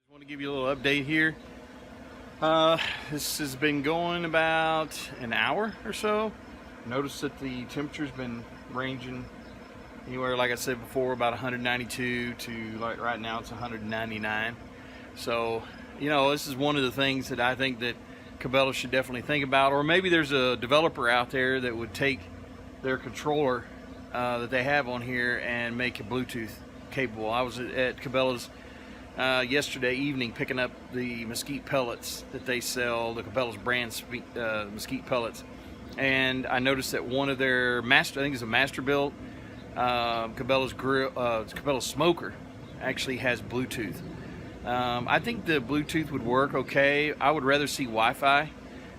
Want to give you a little update here. This has been going about an hour or so. Notice that the temperature's been ranging anywhere, like I said before, about 192 to like right now it's 199. So, this is one of the things that I think that Cabela's should definitely think about, or maybe there's a developer out there that would take their controller that they have on here and make it Bluetooth capable. I was at Cabela's yesterday evening picking up the mesquite pellets that they sell, the Cabela's brand mesquite pellets, and I noticed that one of their I think it's a master built Cabela's grill, Cabela's smoker actually has Bluetooth. I think the Bluetooth would work okay. I would rather see Wi-Fi,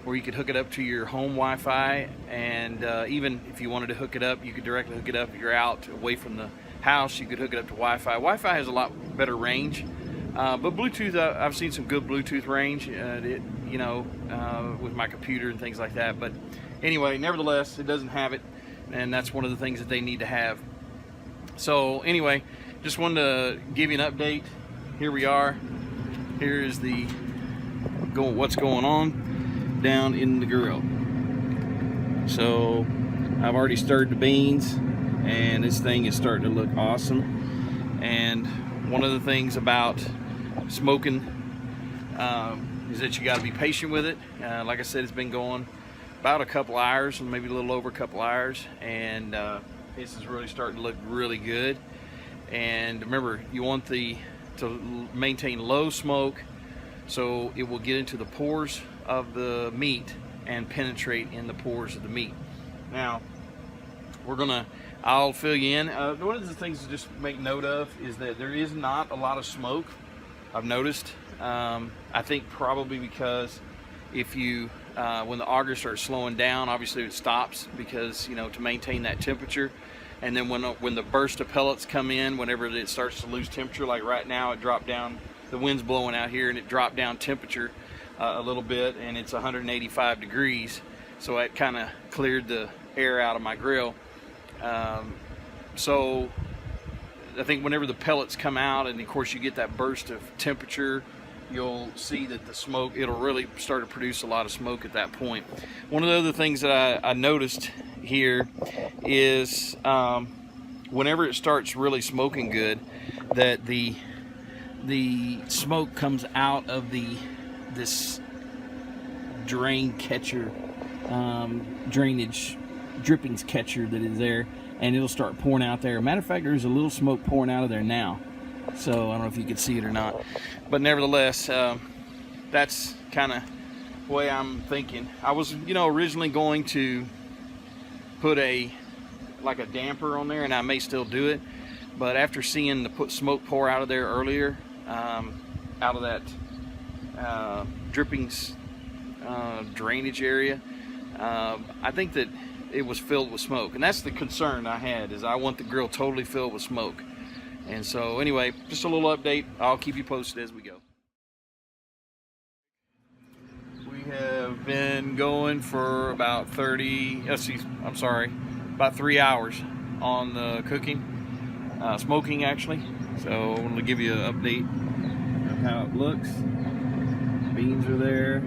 where you could hook it up to your home Wi-Fi, and even if you wanted to hook it up, you could directly hook it up. If you're out away from the house, you could hook it up to Wi-Fi. Wi-Fi has a lot better range, but Bluetooth, I've seen some good Bluetooth range, with my computer and things like that. But anyway, nevertheless, it doesn't have it, and that's one of the things that they need to have. So anyway, just wanted to give you an update. Here we are. Here is what's going on down in the grill. So I've already stirred the beans, and this thing is starting to look awesome. And one of the things about smoking is that you got to be patient with it. Like I said, it's been going about a couple hours, maybe a little over a couple hours, and this is really starting to look really good. And remember, you want to maintain low smoke so it will get into the pores of the meat and penetrate in the pores of the meat. Now I'll fill you in. One of the things to just make note of is that there is not a lot of smoke, I've noticed. I think probably because if you when the auger starts slowing down, obviously it stops, because to maintain that temperature. And then when the burst of pellets come in, whenever it starts to lose temperature, like right now it dropped down, the wind's blowing out here and it dropped down temperature a little bit, and it's 185 degrees, so it kind of cleared the air out of my grill. So I think whenever the pellets come out, and of course you get that burst of temperature, you'll see that the smoke, it'll really start to produce a lot of smoke at that point. One of the other things that I noticed here is whenever it starts really smoking good, that the smoke comes out of this drain catcher, drainage drippings catcher that is there, and it'll start pouring out there. Matter of fact, there's a little smoke pouring out of there now, so I don't know if you can see it or not, but nevertheless, that's kind of the way I'm thinking. I was originally going to put a damper on there, and I may still do it, but after seeing the smoke pour out of there earlier, out of that drippings drainage area, I think that it was filled with smoke, and that's the concern I had, is I want the grill totally filled with smoke. And so anyway, just a little update. I'll keep you posted as we go. We have been going for about about 3 hours on the cooking, smoking actually. So I wanted to give you an update of how it looks. Beans are there.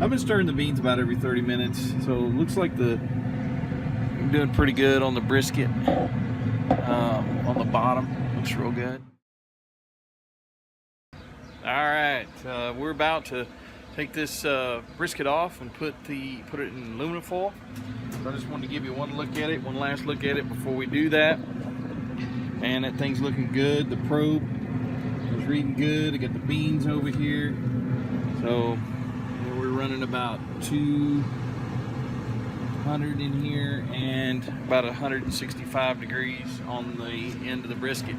I've been stirring the beans about every 30 minutes, so it looks like I'm doing pretty good on the brisket. On the bottom, looks real good. All right, we're about to take this brisket off and put it in aluminum foil. So I just wanted to give you one last look at it before we do that. And that thing's looking good. The probe is reading good. I got the beans over here. So we're running about 200 in here and about 165 degrees on the end of the brisket.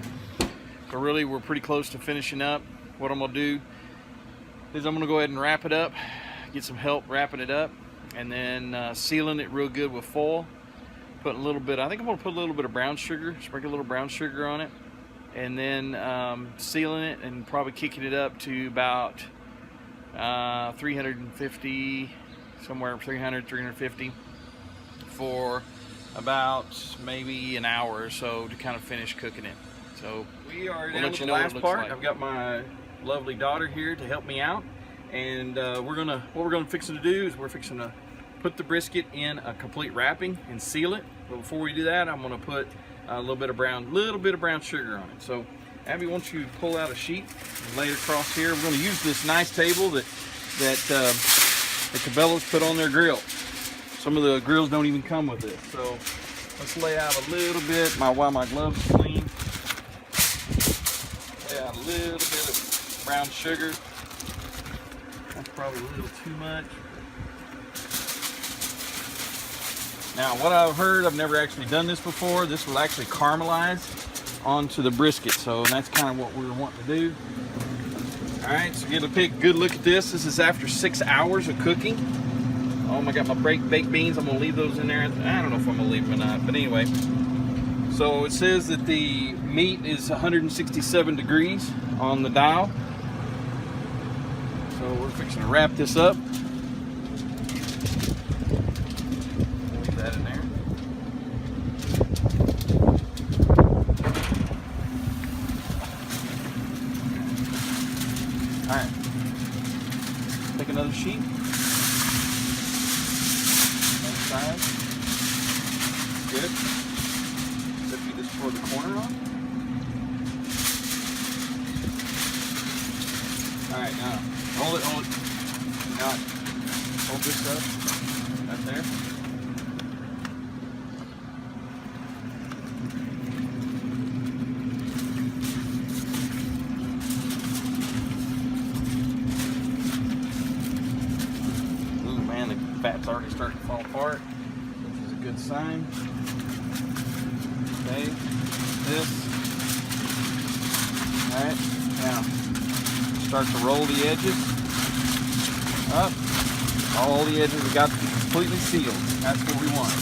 So really we're pretty close to finishing up. What I'm gonna do is I'm gonna go ahead and wrap it up, get some help wrapping it up, and then sealing it real good with foil. Put a little bit, I think I'm gonna put a little bit of brown sugar, sprinkle a little brown sugar on it, and then sealing it and probably kicking it up to about 350, somewhere 300, 350 for about maybe an hour or so to kind of finish cooking it. So we are we'll down to the last part. I've got my lovely daughter here to help me out. And what we're gonna fix to do is we're fixing to put the brisket in a complete wrapping and seal it. But before we do that, I'm gonna put a little bit of brown sugar on it. So Abby, why don't you pull out a sheet and lay it across here. We're gonna use this nice table that the Cabela's put on their grill. Some of the grills don't even come with this. So let's lay out a little bit while my gloves are clean. Lay out a little bit of brown sugar. That's probably a little too much. Now, what I've heard, I've never actually done this before, this will actually caramelize onto the brisket. So that's kind of what we were wanting to do. All right, so get a good look at this. This is after 6 hours of cooking. Oh my God, my baked beans, I'm gonna leave those in there. I don't know if I'm gonna leave them or not, but anyway. So it says that the meat is 167 degrees on the dial. So we're fixing to wrap this up. Leave that in there. All right, take another sheet. Side. Good. Except you just pour the corner on. Alright, now hold it. Now hold this up. Right there. Ooh man, the fat's already starting to fall apart, which is a good sign. Okay, this. Alright, now start to roll the edges up. All the edges have got to be completely sealed. That's what we want.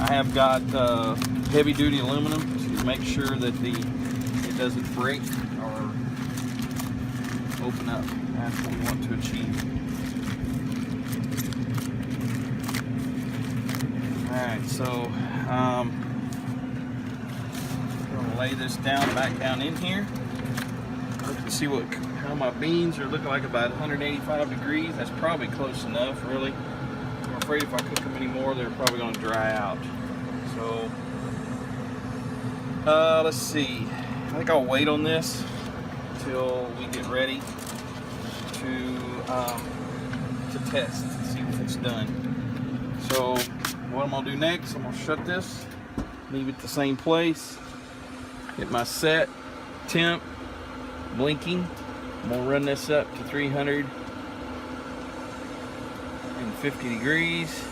I have got heavy duty aluminum to make sure that it doesn't break or open up. That's what we want to achieve. Alright, so I'm going to lay this back down in here. Look and see how my beans are looking like, about 185 degrees. That's probably close enough, really. I'm afraid if I cook them anymore, they're probably going to dry out. So, let's see. I think I'll wait on this until we get ready to test and see if it's done. So, what I'm gonna do next, I'm gonna shut this, leave it the same place, get my set temp blinking. I'm gonna run this up to 350 degrees.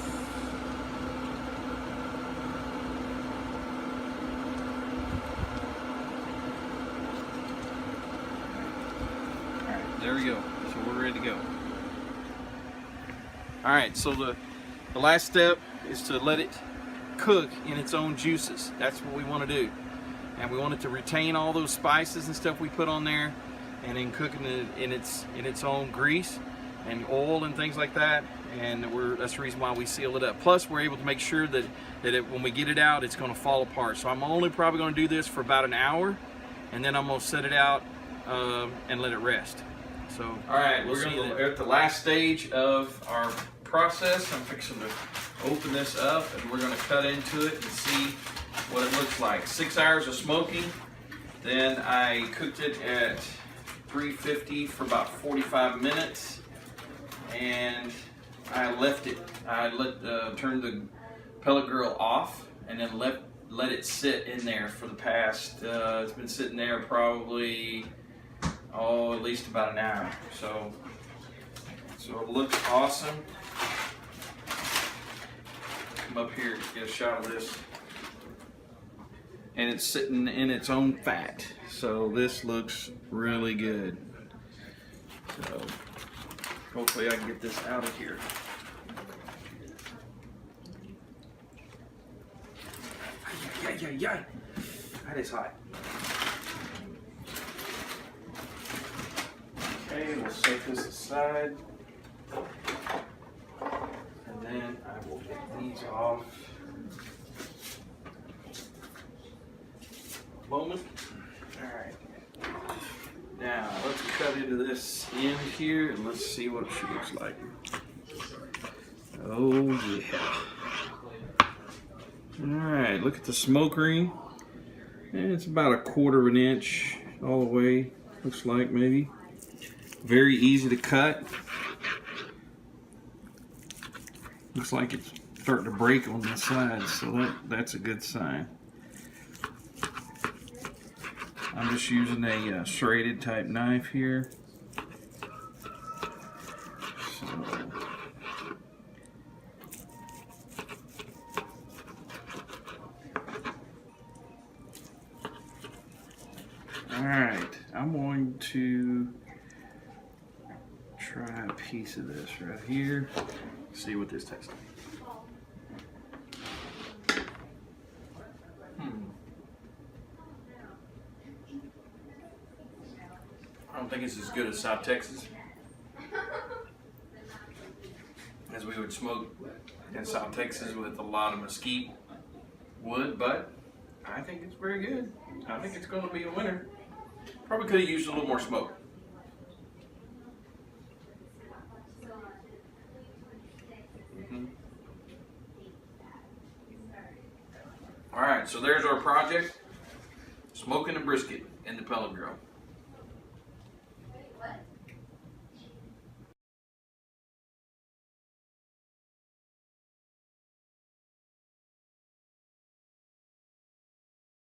Alright, there we go. So we're ready to go. Alright, so the last step is to let it cook in its own juices. That's what we want to do. And we want it to retain all those spices and stuff we put on there, and then cooking it in its own grease and oil and things like that. And that's the reason why we seal it up. Plus, we're able to make sure that when we get it out, it's going to fall apart. So I'm only probably going to do this for about an hour, and then I'm going to set it out and let it rest. So, all right, we're at the last stage of our process. I'm fixing to open this up, and we're going to cut into it and see what it looks like. 6 hours of smoking. Then I cooked it at 350 for about 45 minutes, and I left it. I turned the pellet grill off, and then let it sit in there for the past. It's been sitting there probably at least about an hour. So it looks awesome. Come up here, get a shot of this. And it's sitting in its own fat. So this looks really good. So hopefully I can get this out of here. That is hot. Okay, we'll set this aside. then I will get these off. Moment. Alright. Now let's cut into this end here and let's see what she looks like. Oh yeah. Alright, look at the smoke ring. And it's about 1/4 of an inch all the way, looks like maybe. Very easy to cut. Looks like it's starting to break on the sides, so that's a good sign. I'm just using a serrated type knife here. So, alright, I'm going to try a piece of this right here. See what this tastes like. I don't think it's as good as South Texas as we would smoke in South Texas with a lot of mesquite wood, but I think it's very good. I think it's going to be a winner. Probably could have used a little more smoke. All right, so there's our project, Smokin' and Brisket in the pellet grill.